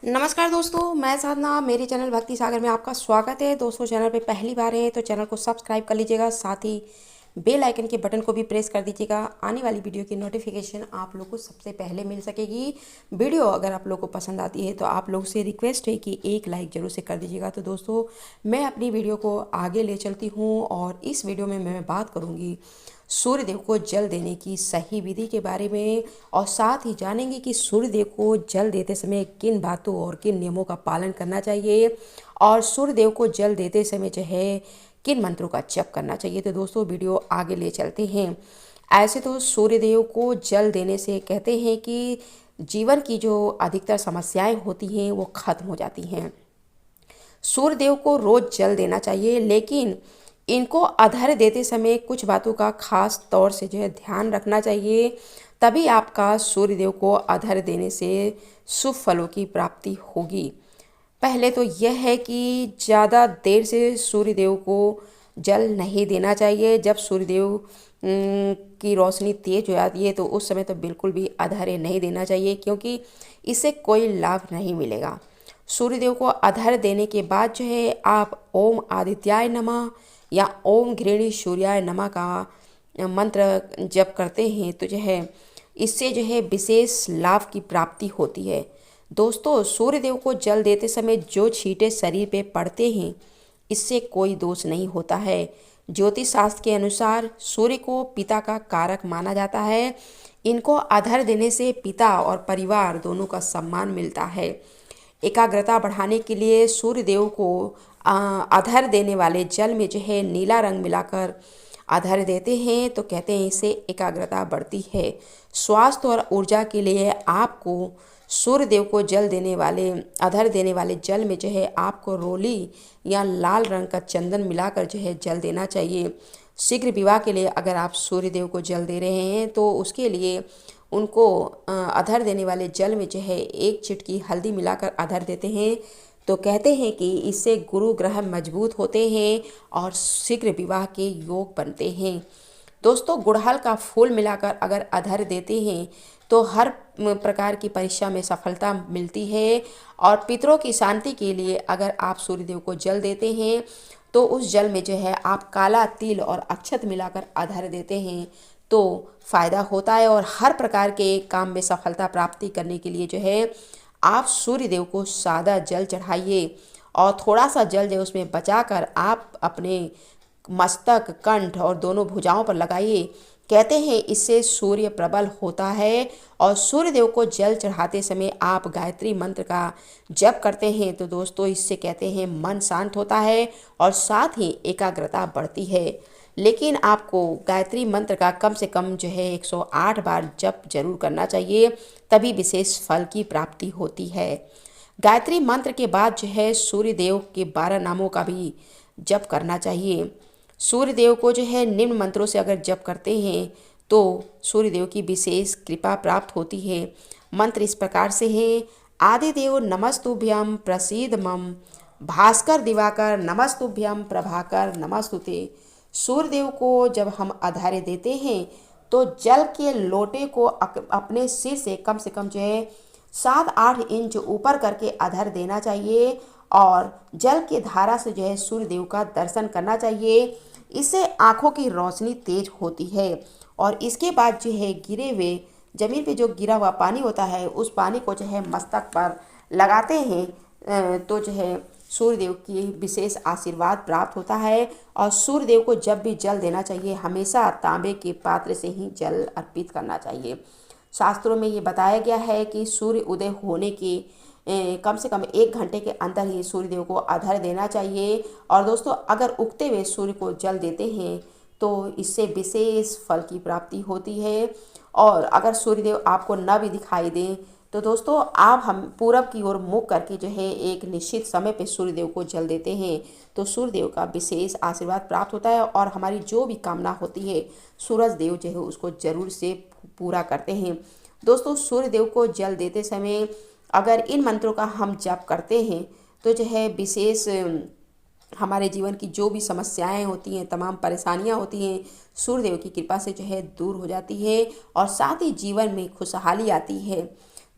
नमस्कार दोस्तों, मैं साधना। मेरे चैनल भक्ति सागर में आपका स्वागत है। दोस्तों, चैनल पे पहली बार हैं तो चैनल को सब्सक्राइब कर लीजिएगा, साथ ही बेल आइकन के बटन को भी प्रेस कर दीजिएगा। आने वाली वीडियो की नोटिफिकेशन आप लोग को सबसे पहले मिल सकेगी। वीडियो अगर आप लोग को पसंद आती है तो आप लोग से रिक्वेस्ट है कि एक लाइक ज़रूर से कर दीजिएगा। तो दोस्तों, मैं अपनी वीडियो को आगे ले चलती हूँ और इस वीडियो में मैं बात करूँगी सूर्यदेव को जल देने की सही विधि के बारे में, और साथ ही जानेंगे कि सूर्यदेव को जल देते समय किन बातों और किन नियमों का पालन करना चाहिए, और सूर्यदेव को जल देते समय जो है किन मंत्रों का जप करना चाहिए। तो दोस्तों, वीडियो आगे ले चलते हैं। ऐसे तो सूर्यदेव को जल देने से कहते हैं कि जीवन की जो अधिकतर समस्याएं होती हैं वो खत्म हो जाती हैं। सूर्यदेव को रोज जल देना चाहिए, लेकिन इनको अर्घ्य देते समय कुछ बातों का खास तौर से जो है ध्यान रखना चाहिए। तभी आपका सूर्यदेव को अर्घ्य देने से शुभ फलों की प्राप्ति होगी। पहले तो यह है कि ज़्यादा देर से सूर्यदेव को जल नहीं देना चाहिए। जब सूर्यदेव की रोशनी तेज हो जाती है तो उस समय तो बिल्कुल भी अर्घ्य नहीं देना चाहिए, क्योंकि इससे कोई लाभ नहीं मिलेगा। सूर्यदेव को अर्घ्य देने के बाद जो है आप ओम आदित्याय नमः या ओम घृणी सूर्याय नमः का मंत्र जप करते हैं तो जो है इससे जो है विशेष लाभ की प्राप्ति होती है। दोस्तों, सूर्यदेव को जल देते समय जो छींटे शरीर पे पड़ते हैं इससे कोई दोष नहीं होता है। ज्योतिष शास्त्र के अनुसार सूर्य को पिता का कारक माना जाता है। इनको अर्घ्य देने से पिता और परिवार दोनों का सम्मान मिलता है। एकाग्रता बढ़ाने के लिए सूर्यदेव को अर्घ्य देने वाले जल में जो है नीला रंग मिलाकर अर्घ्य देते हैं तो कहते हैं इससे एकाग्रता बढ़ती है। स्वास्थ्य और ऊर्जा के लिए आपको सूर्यदेव को अर्घ्य देने वाले जल में जो है आपको रोली या लाल रंग का चंदन मिलाकर जो है जल देना चाहिए। शीघ्र विवाह के लिए अगर आप सूर्यदेव को जल दे रहे हैं तो उसके लिए उनको अर्घ्य देने वाले जल में जो है एक चिटकी हल्दी मिलाकर अर्घ्य देते हैं तो कहते हैं कि इससे गुरु ग्रह मजबूत होते हैं और शीघ्र विवाह के योग बनते हैं। दोस्तों, गुड़हल का फूल मिलाकर अगर अर्घ्य देते हैं तो हर प्रकार की परीक्षा में सफलता मिलती है। और पितरों की शांति के लिए अगर आप सूर्यदेव को जल देते हैं तो उस जल में जो है आप काला तिल और अक्षत मिलाकर अर्घ्य देते हैं तो फायदा होता है। और हर प्रकार के काम में सफलता प्राप्ति करने के लिए जो है आप सूर्यदेव को सादा जल चढ़ाइए और थोड़ा सा जल जो उसमें बचाकर आप अपने मस्तक, कंठ और दोनों भुजाओं पर लगाइए। कहते हैं इससे सूर्य प्रबल होता है। और सूर्यदेव को जल चढ़ाते समय आप गायत्री मंत्र का जप करते हैं तो दोस्तों इससे कहते हैं मन शांत होता है और साथ ही एकाग्रता बढ़ती है। लेकिन आपको गायत्री मंत्र का कम से कम जो है 108 बार जप जरूर करना चाहिए, तभी विशेष फल की प्राप्ति होती है। गायत्री मंत्र के बाद जो है सूर्यदेव के 12 नामों का भी जप करना चाहिए। सूर्यदेव को जो है निम्न मंत्रों से अगर जप करते हैं तो सूर्यदेव की विशेष कृपा प्राप्त होती है। मंत्र इस प्रकार से हैं। आदिदेव नमस्तुभ्यम प्रसीद मम, भास्कर दिवाकर नमस्तुभ्यम प्रभाकर नमस्तुते। सूर्यदेव को जब हम अर्घ्य देते हैं तो जल के लोटे को अपने सिर से कम जो है 7-8 इंच ऊपर करके अर्घ्य देना चाहिए और जल के धारा से जो है सूर्यदेव का दर्शन करना चाहिए। इससे आँखों की रोशनी तेज होती है। और इसके बाद जो है गिरे हुए जमीन पे जो गिरा हुआ पानी होता है उस पानी को जो है मस्तक पर लगाते हैं तो जो है सूर्यदेव की विशेष आशीर्वाद प्राप्त होता है। और सूर्यदेव को जब भी जल देना चाहिए हमेशा तांबे के पात्र से ही जल अर्पित करना चाहिए। शास्त्रों में ये बताया गया है कि सूर्य उदय होने के कम से कम 1 घंटे के अंदर ही सूर्यदेव को अर्घ्य देना चाहिए। और दोस्तों, अगर उगते हुए सूर्य को जल देते हैं तो इससे विशेष फल की प्राप्ति होती है। और अगर सूर्यदेव आपको न भी दिखाई दें तो दोस्तों आप हम पूरब की ओर मुख करके जो है एक निश्चित समय पे सूर्यदेव को जल देते हैं तो सूर्यदेव का विशेष आशीर्वाद प्राप्त होता है और हमारी जो भी कामना होती है सूरज देव जो है उसको जरूर से पूरा करते हैं। दोस्तों, सूर्यदेव को जल देते समय अगर इन मंत्रों का हम जप करते हैं तो जो है विशेष हमारे जीवन की जो भी समस्याएं होती हैं, तमाम परेशानियां होती हैं, सूर्यदेव की कृपा से जो है दूर हो जाती है और साथ ही जीवन में खुशहाली आती है।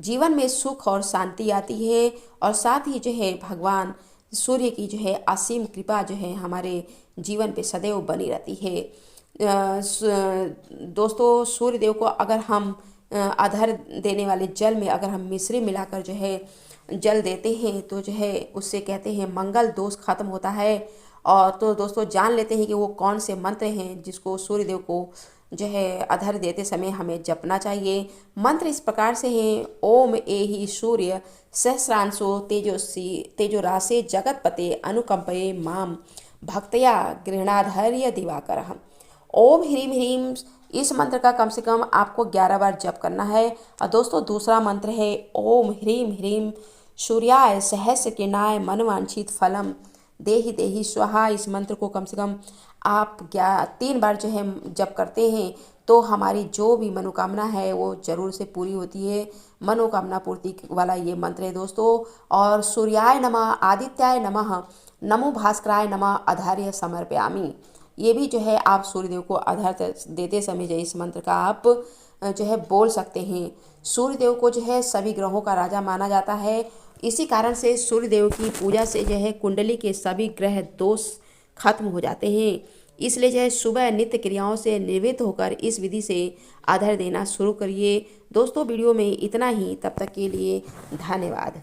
जीवन में सुख और शांति आती है। और साथ ही जो है भगवान सूर्य की जो है असीम कृपा जो है हमारे जीवन पे सदैव बनी रहती है। दोस्तों, सूर्य देव को अगर हम अर्घ्य देने वाले जल में अगर हम मिश्री मिलाकर जो है जल देते हैं तो जो है उससे कहते हैं मंगल दोष खत्म होता है। और तो दोस्तों जान लेते हैं कि वो कौन से मंत्र हैं जिसको सूर्य देव को जो है अर्घ्य देते समय हमें जपना चाहिए। मंत्र इस प्रकार से हैं। ओम एहि सूर्य सहस्रांशो तेजोसी तेजोरासे जगतपते अनुकंपये माम भक्तया गृहणाधर्य दिवाकर। ओम ह्रीम ह्रीम, इस मंत्र का कम से कम आपको 11 बार जप करना है। और दोस्तों दूसरा मंत्र है ओम ह्रीम ह्रीम सूर्याय सहस्र किरणाय मनवांछित फलम देहि देहि स्वाहा। इस मंत्र को कम से कम आप 3 बार जो है जप करते हैं तो हमारी जो भी मनोकामना है वो जरूर से पूरी होती है। मनोकामना पूर्ति वाला ये मंत्र है दोस्तों। और सूर्याय नमः, आदित्याय नमः, नमो भास्कराय नमः, आधार्य समर्पयामि, ये भी जो है आप सूर्यदेव को अर्घ्य देते समय जो इस मंत्र का आप जो है बोल सकते हैं। सूर्यदेव को जो है सभी ग्रहों का राजा माना जाता है। इसी कारण से सूर्यदेव की पूजा से जो है कुंडली के सभी ग्रह दोष खत्म हो जाते हैं। इसलिए जो है सुबह नित्य क्रियाओं से निवृत्त होकर इस विधि से अर्घ्य देना शुरू करिए। दोस्तों वीडियो में इतना ही, तब तक के लिए धन्यवाद।